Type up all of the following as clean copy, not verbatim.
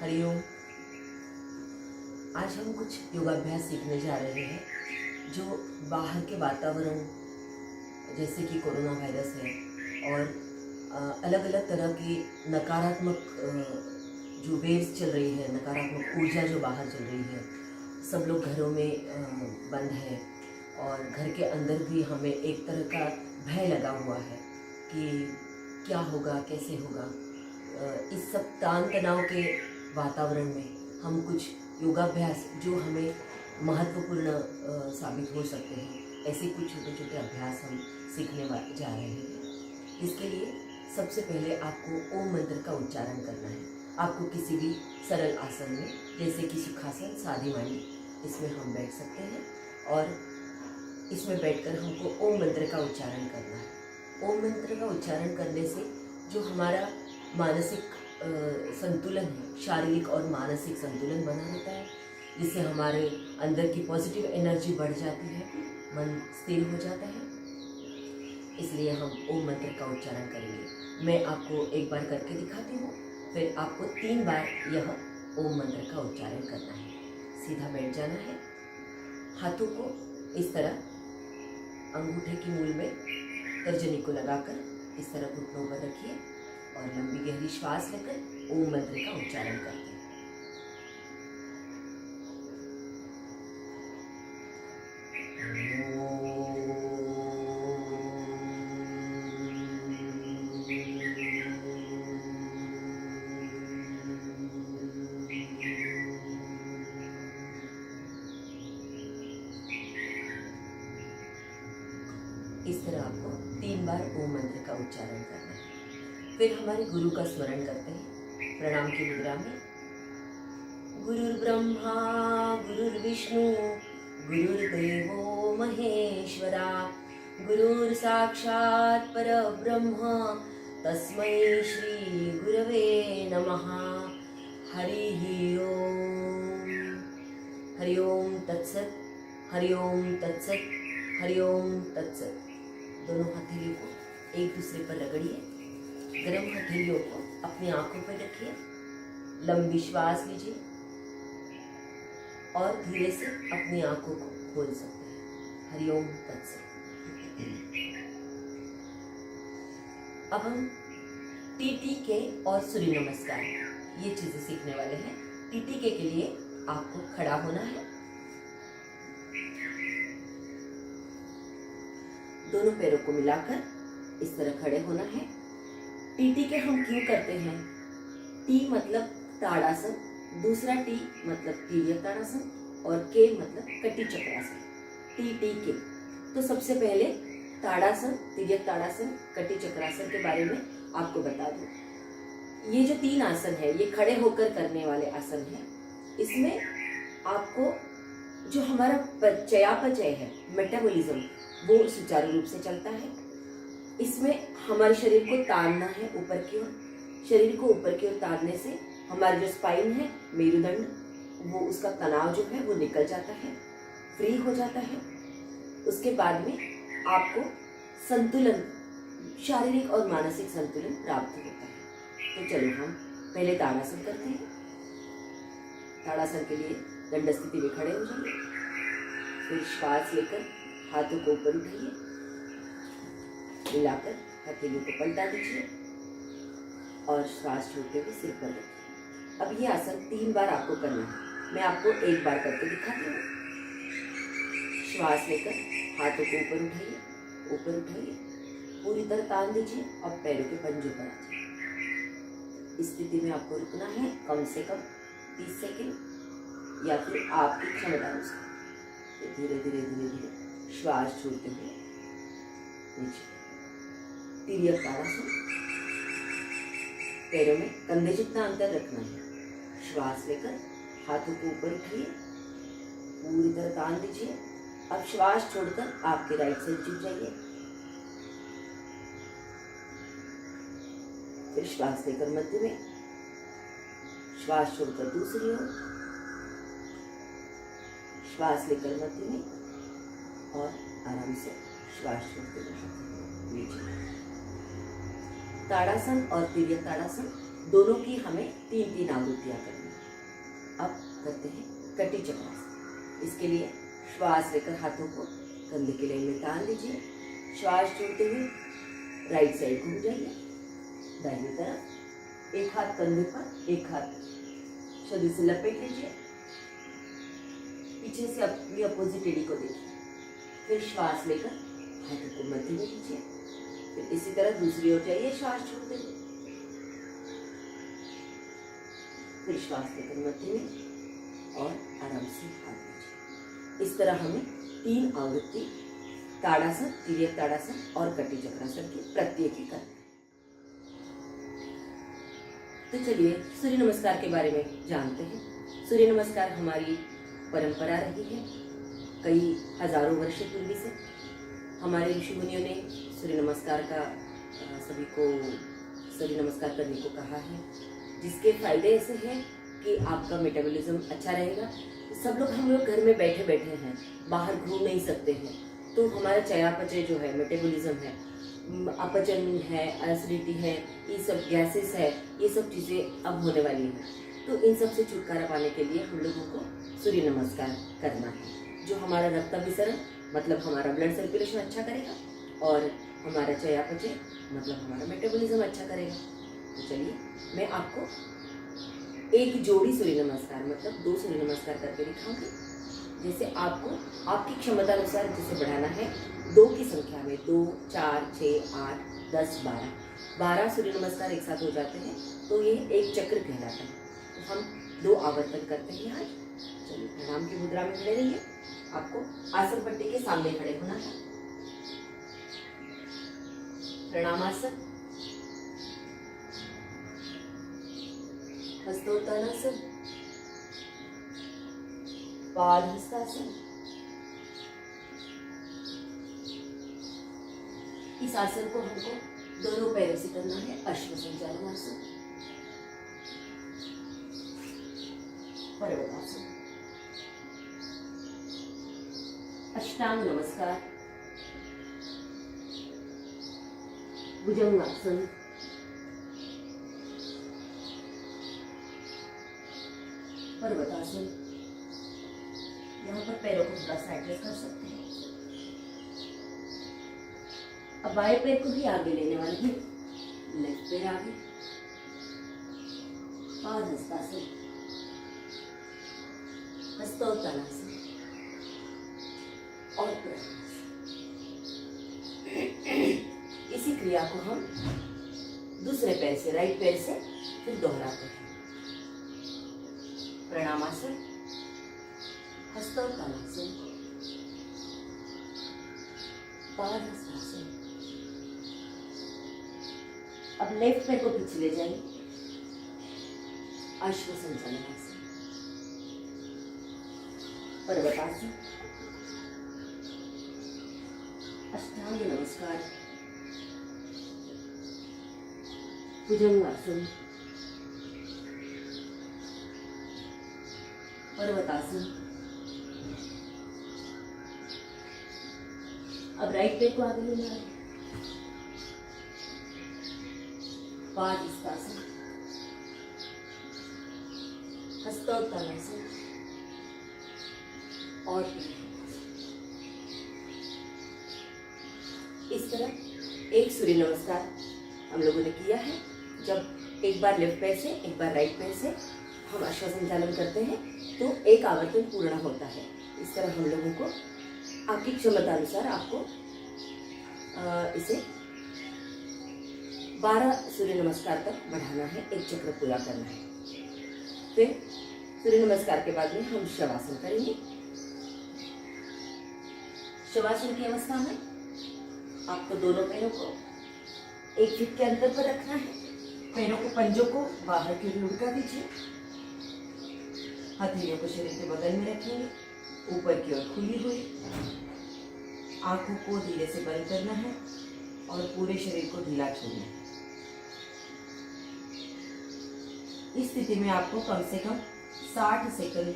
हरिओम। आज हम कुछ योगाभ्यास सीखने जा रहे हैं जो बाहर के वातावरण जैसे कि कोरोना वायरस है और अलग अलग तरह की नकारात्मक जो वेव्स चल रही है, नकारात्मक ऊर्जा जो बाहर चल रही है, सब लोग घरों में बंद है और घर के अंदर भी हमें एक तरह का भय लगा हुआ है कि क्या होगा, कैसे होगा। इस सब तान तनाव के वातावरण में हम कुछ योगाभ्यास जो हमें महत्वपूर्ण साबित हो सकते हैं, ऐसे कुछ छोटे छोटे अभ्यास हम सीखने जा रहे हैं। इसके लिए सबसे पहले आपको ओम मंत्र का उच्चारण करना है। आपको किसी भी सरल आसन में, जैसे कि सुखासन, साधी मांडी, इसमें हम बैठ सकते हैं और इसमें बैठकर हमको ओम मंत्र का उच्चारण करना है। ओम मंत्र का उच्चारण करने से जो हमारा मानसिक संतुलन है, शारीरिक और मानसिक संतुलन बना रहता है, जिससे हमारे अंदर की पॉजिटिव एनर्जी बढ़ जाती है, मन स्थिर हो जाता है। इसलिए हम ओम मंत्र का उच्चारण करेंगे। मैं आपको एक बार करके दिखाती हूँ, फिर आपको 3 बार यह ओम मंत्र का उच्चारण करना है। सीधा बैठ जाना है, हाथों को इस तरह अंगूठे की मूल में तर्जनी को लगाकर इस तरह घुटनों पर रखिए और लंबी गहरी श्वास लेकर ओम मंत्र का उच्चारण करते हैं। इस तरह आपको 3 बार ओम मंत्र का उच्चारण करना है। फिर हमारे गुरु का स्मरण करते हैं प्रणाम की मुद्रा में। गुरुर्ब्रह्मा गुरुर्विष्णु गुरुर्देवो महेश्वरा, गुरुर्साक्षात् परब्रह्म तस्मै श्री गुरवे नमः। हरि ओम। हरि ओम तत्सत। हरि ओम तत्सत। हरि ओम तत्सत। दोनों हथेलियों को एक दूसरे पर रगड़िए। गर्म हथेलियों को अपनी आंखों पर रखिए, लंबी श्वास लीजिए और धीरे से अपनी आंखों को खोल सकते हैं। हरि ओम तत्सत। अब हम टीटीके और सूर्य नमस्कार ये चीजें सीखने वाले हैं। टीटीके के लिए आपको खड़ा होना है, दोनों पैरों को मिलाकर इस तरह खड़े होना है। टीटीके हम क्यों करते हैं? टी मतलब ताड़ासन, दूसरा टी मतलब तिर्यक ताड़ासन और के मतलब कटी चक्रासन। टीटीके। तो सबसे पहले ताड़ासन, तिर्यक ताड़ासन, कटी चक्रासन के बारे में आपको बता दूं। ये जो 3 आसन है, ये खड़े होकर करने वाले आसन है। इसमें आपको जो हमारा चयापचय है, मेटाबॉलिज्म, वो सुचारू रूप से चलता है। इसमें हमारे शरीर को तानना है ऊपर की ओर। शरीर को ऊपर की ओर तानने से हमारा जो स्पाइन है, मेरुदंड, वो उसका तनाव जो है वो निकल जाता है, फ्री हो जाता है। उसके बाद में आपको संतुलन, शारीरिक और मानसिक संतुलन प्राप्त होता है। तो चलो हम पहले ताड़ासन करते हैं। ताड़ासन के लिए दंड स्थिति में खड़े हो जाइए। फिर श्वास लेकर हाथों को ऊपर उठाइए, मिलाकर हथेलियों को पलटा दीजिए और श्वास छोड़ते हुए सिर पर रखिए। अब ये आसन 3 बार आपको करना है। मैं आपको एक बार करके दिखाती हूँ। श्वास लेकर हाथों को ऊपर उठाइए, ऊपर उठाइए, पूरी तरह तान दीजिए और पैरों के पंजों पर आ जाइए। इस स्थिति में आपको रुकना है कम से कम 30 सेकेंड या फिर आपकी क्षमता अनुसार। धीरे धीरे धीरे धीरे श्वास छोड़ते हुए नीचे। तिर्यक ताड़ासन। पैरों में कंधे जितना अंतर रखना है। श्वास लेकर हाथों को ऊपर उठाइए, पूरी तरह तान दीजिए। अब श्वास छोड़कर आपके राइट साइड झुक जाइए। फिर श्वास लेकर मध्य में, श्वास छोड़कर दूसरी ओर, श्वास लेकर मध्य में और आराम से श्वास छोड़ते नीचे। ताड़ासन और तिर्यक ताड़ासन दोनों की हमें 3-3 आवृत्तियाँ करनी है। अब करते हैं कटी चक्रासन। इसके लिए श्वास लेकर हाथों को कंधे के लाइन में तान लीजिए। श्वास छोड़ते हुए राइट साइड घूम जाइए दाहिनी तरफ। एक हाथ कंधे पर, एक हाथ शरीर से लपेट लीजिए। पीछे से अपनी अपोजिट एड़ी को देखिए। फिर श्वास लेकर हाथों को मध्य में लीजिए। फिर इसी तरह दूसरी ओर जाइए श्वास छोड़ते हुए। फिर श्वास लेकर मध्य में और आराम से हाथ लीजिए। इस तरह हमें 3 आवृत्ति ताड़ासन, तिर्यक ताड़ासन और कटी चक्रासन की प्रत्येक ही करना है। तो चलिए सूर्य नमस्कार के बारे में जानते हैं। सूर्य नमस्कार हमारी परंपरा रही है कई हजारों वर्ष पूर्व से। हमारे ऋषि मुनियों ने सूर्य नमस्कार का सभी को सूर्य नमस्कार करने को कहा है, जिसके फायदे ऐसे हैं कि आपका मेटाबॉलिज्म अच्छा रहेगा। सब लोग हम लोग घर में बैठे बैठे हैं, बाहर घूम नहीं सकते हैं, तो हमारा चयापचय जो है, मेटाबॉलिज्म है, अपचन है, एसिडिटी है, ये सब गैसेस है, ये सब चीज़ें अब होने वाली हैं। तो इन सब से छुटकारा पाने के लिए हम लोगों को सूर्य नमस्कार करना है, जो हमारा रक्ताभिसरण मतलब हमारा ब्लड सर्कुलेशन अच्छा करेगा और हमारा चयापचय मतलब हमारा मेटाबॉलिज्म अच्छा करेगा। तो चलिए मैं आपको एक जोड़ी सूर्य नमस्कार मतलब 2 सूर्य नमस्कार करके दिखाऊंगी। जैसे आपको आपकी क्षमता अनुसार जिसे बढ़ाना है 2 की संख्या में 2, 4, 6, 8, 10, 12 सूर्य नमस्कार एक साथ हो जाते हैं, तो ये एक चक्र कहलाता है। तो हम 2 आवर्तन करते हैं आज। चलिए प्रणाम की मुद्रा में खड़े रहिए। आपको आसन पट्टी के सामने खड़े होना है। प्रणामासन, हस्तोत्तानासन, पादहस्तासन। इस आसन को हमको दोनों पैरों से करना है। अश्व संचालन आसन, पर्वतासन, अष्टांग नमस्कार, भुजंगासन, पर्वतासन। यहाँ पर पैरों को थोड़ा सा एडजस्ट कर सकते हैं। अब बाएं पैर को भी आगे लेने वाले हैं, लेफ्ट पैर आगे, पादहस्तासन, हस्तोत्तानासन और इसी क्रिया को हम दूसरे पैर से, राइट पैर से फिर दोहराते हैं। प्रणामासन, हस्तोत्तानासन, पादहस्तासन। अब लेफ्ट पैर को पीछे ले जाइए, अश्व संचालनासन, पर्वतासन, अष्टांग नमस्कार, भुजंगासन, पर्वतासन। अब राइट पैर को आगे लेना है, पादहस्तासन, हस्तोत्तानासन और इस तरह एक सूर्य नमस्कार हम लोगों ने किया है। जब एक बार लेफ्ट पैर से एक बार राइट पैर से हम अश्व संचालन करते हैं तो एक आवर्तन पूर्ण होता है। इस तरह हम लोगों को आपकी क्षमता अनुसार आपको इसे 12 सूर्य नमस्कार तक बढ़ाना है, एक चक्र पूरा करना है। फिर सूर्य नमस्कार के बाद में हम शवासन करेंगे। शवासन की अवस्था में आपको दोनों पैरों को 1 फीट के अंतर पर रखना है। पैरों को, पंजों को बाहर की ओर लुढ़का दीजिए। हथेलियों को शरीर के बगल में रखेंगे, ऊपर की ओर खुली हुई। आंखों को धीरे से बंद करना है और पूरे शरीर को ढीला छोड़ना है। इस स्थिति में आपको कम से कम 60 सेकंड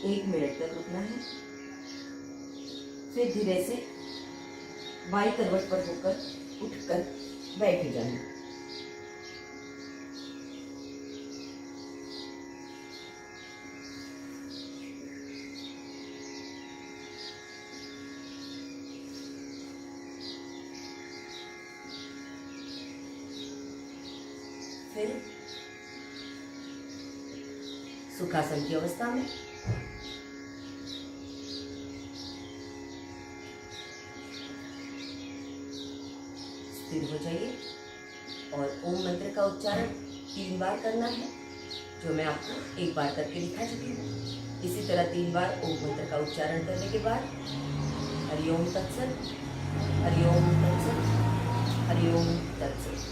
1 मिनट तक रुकना है। फिर धीरे से बाई करवट पर होकर उठकर बैठ जाना। फिर सुखासन की अवस्था में। स्थिर हो जाइए और ओम मंत्र का उच्चारण 3 बार करना है, जो मैं आपको 1 बार करके दिखा चुकी हूँ। इसी तरह 3 बार ओम मंत्र का उच्चारण करने के बाद हरि ओम तत्सत, हरि ओम तत्सत, हरि ओम तत्सत।